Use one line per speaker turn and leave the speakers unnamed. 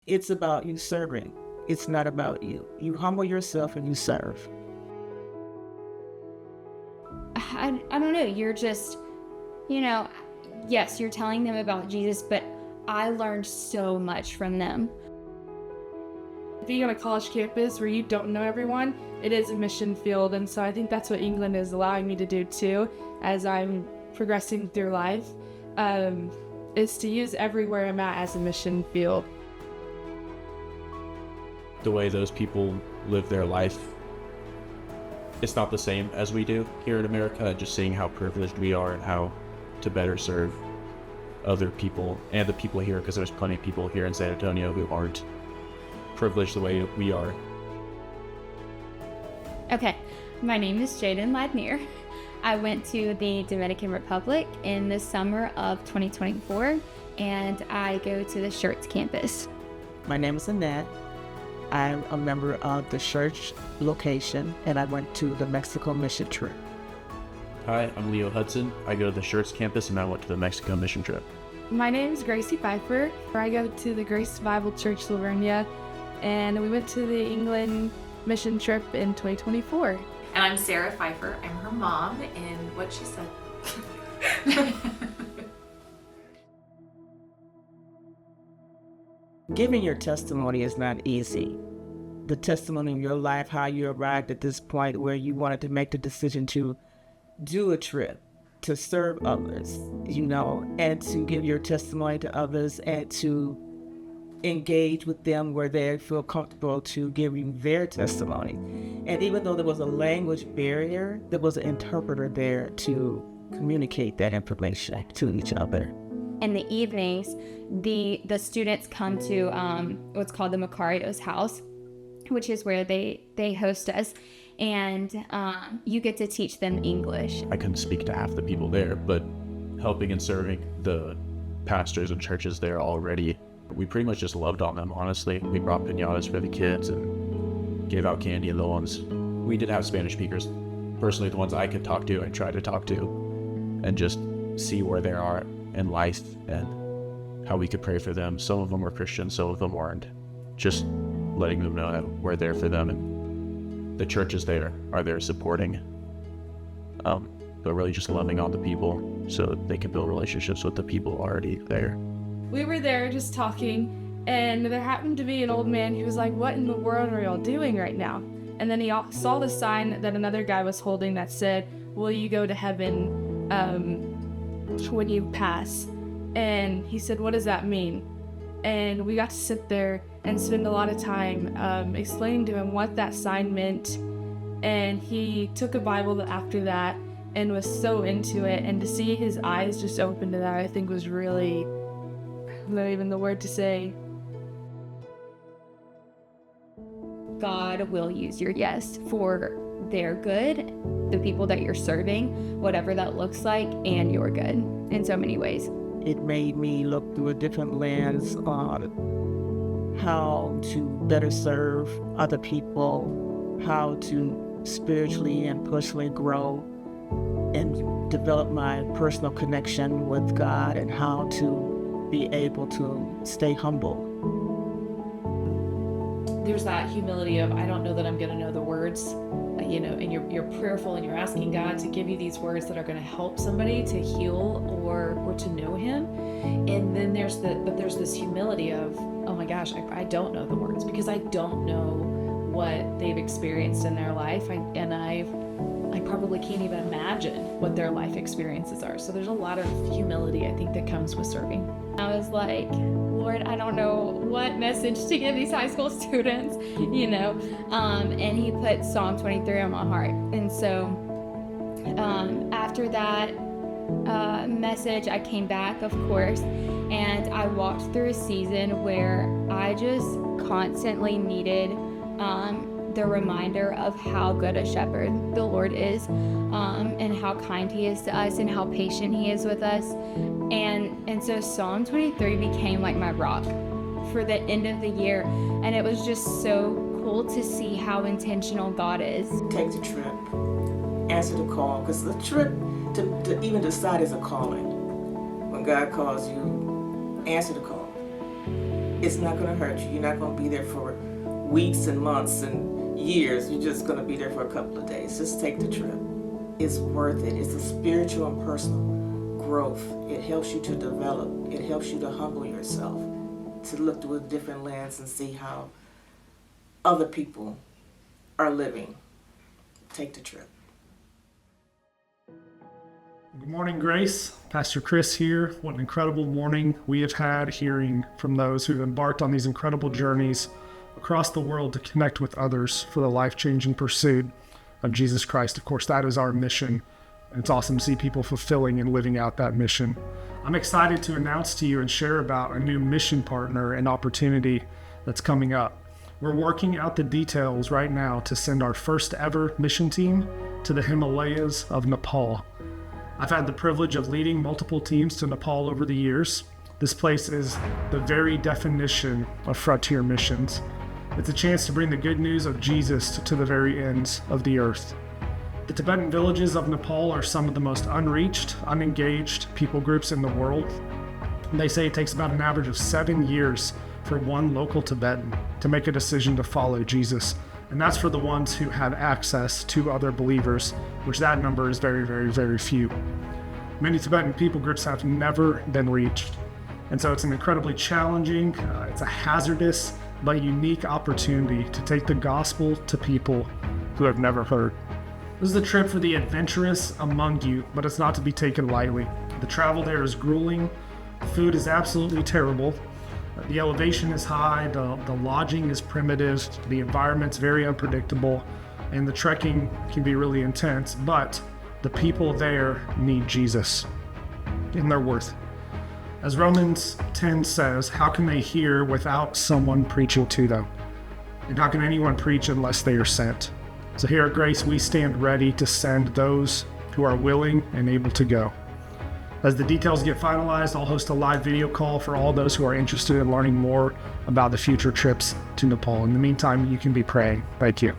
It's about you serving. It's not about you. You humble yourself and you serve.
I don't know. You're just, you know, yes, you're telling them about Jesus, but I learned so much from them.
Being on a college campus where you don't know everyone, it is a mission field. And so I think that's what England is allowing me to do too, as I'm progressing through life, is to use everywhere I'm at as a mission field.
The way those people live their life, it's not the same as we do here in America. Just seeing how privileged we are and how to better serve other people and the people here, because there's plenty of people here in San Antonio who aren't privileged the way we are.
Okay, my name is Jaden Ladnier. I went to the Dominican Republic in the summer of 2024, and I go to the Schertz campus.
My name is Annette. I'm a member of the church location, and I went to the Mexico mission trip.
Hi, I'm Leo Hudson. I go to the Schertz campus and I went to the Mexico mission trip.
My name is Gracie Pfeiffer. I go to the Grace Bible Church Livernia, and we went to the England mission trip in 2024.
And I'm Sarah Pfeiffer. I'm her mom, and what she said.
Giving your testimony is not easy. The testimony of your life, how you arrived at this point where you wanted to make the decision to do a trip, to serve others, and to give your testimony to others and to engage with them where they feel comfortable to give you their testimony. And even though there was a language barrier, there was an interpreter there to communicate that information to each other.
In the evenings, the students come to what's called the Macarios house, which is where they host us, and you get to teach them English.
I couldn't speak to half the people there, but helping and serving the pastors and churches there already, we pretty much just loved on them, honestly. We brought piñatas for the kids and gave out candy, and the ones we did have Spanish speakers. Personally, the ones I could talk to, I tried to talk to and just see where they are in life and how we could pray for them. Some of them were Christians, some of them weren't. Just letting them know that we're there for them, and the churches there are there supporting, but really just loving on the people so that they can build relationships with the people already there.
We were there just talking, and there happened to be an old man who was like, "What in the world are y'all doing right now?" And then he saw the sign that another guy was holding that said, "Will you go to heaven when you pass?" And he said, "What does that mean?" And we got to sit there and spend a lot of time explaining to him what that sign meant. And he took a Bible after that and was so into it. And to see his eyes just open to that, I think was really, not even the word to say.
God will use your yes for their good, the people that you're serving, whatever that looks like, and your good in so many ways.
It made me look through a different lens on how to better serve other people, how to spiritually and personally grow and develop my personal connection with God, and how to be able to stay humble.
There's that humility of, I don't know that I'm going to know the words, and you're prayerful and you're asking God to give you these words that are going to help somebody to heal or to know Him. And then there's this humility of, oh my gosh, I don't know the words because I don't know what they've experienced in their life, I probably can't even imagine what their life experiences are. So there's a lot of humility, I think, that comes with serving.
I was like, Lord, I don't know what message to give these high school students, and He put Psalm 23 on my heart. And so after that message, I came back, of course, and I walked through a season where I just constantly needed the reminder of how good a shepherd the Lord is, and how kind He is to us and how patient He is with us. And so Psalm 23 became like my rock for the end of the year. And it was just so cool to see how intentional God is.
Take the trip, answer the call, because the trip to even decide is a calling. When God calls you, answer the call. It's not going to hurt you. You're not going to be there for weeks and months and years. You're just going to be there for a couple of days. Just take the trip. It's worth it. It's a spiritual and personal growth. It helps you to develop. It helps you to humble yourself, to look through a different lens and see how other people are living. Take the trip.
Good morning, Grace. Pastor Chris here. What an incredible morning we have had hearing from those who have embarked on these incredible journeys across the world to connect with others for the life-changing pursuit of Jesus Christ. Of course, that is our mission, and it's awesome to see people fulfilling and living out that mission. I'm excited to announce to you and share about a new mission partner and opportunity that's coming up. We're working out the details right now to send our first ever mission team to the Himalayas of Nepal. I've had the privilege of leading multiple teams to Nepal over the years. This place is the very definition of frontier missions. It's a chance to bring the good news of Jesus to the very ends of the earth. The Tibetan villages of Nepal are some of the most unreached, unengaged people groups in the world. They say it takes about an average of 7 years for one local Tibetan to make a decision to follow Jesus. And that's for the ones who have access to other believers, which that number is very, very, very few. Many Tibetan people groups have never been reached. And so it's an incredibly challenging, it's a hazardous, but unique opportunity to take the gospel to people who have never heard. This is a trip for the adventurous among you, but it's not to be taken lightly. The travel there is grueling, food is absolutely terrible, the elevation is high, the lodging is primitive, the environment's very unpredictable, and the trekking can be really intense, but the people there need Jesus, and they're worth it. As Romans 10 says, how can they hear without someone preaching to them? And how can anyone preach unless they are sent? So here at Grace, we stand ready to send those who are willing and able to go. As the details get finalized, I'll host a live video call for all those who are interested in learning more about the future trips to Nepal. In the meantime, you can be praying. Thank you.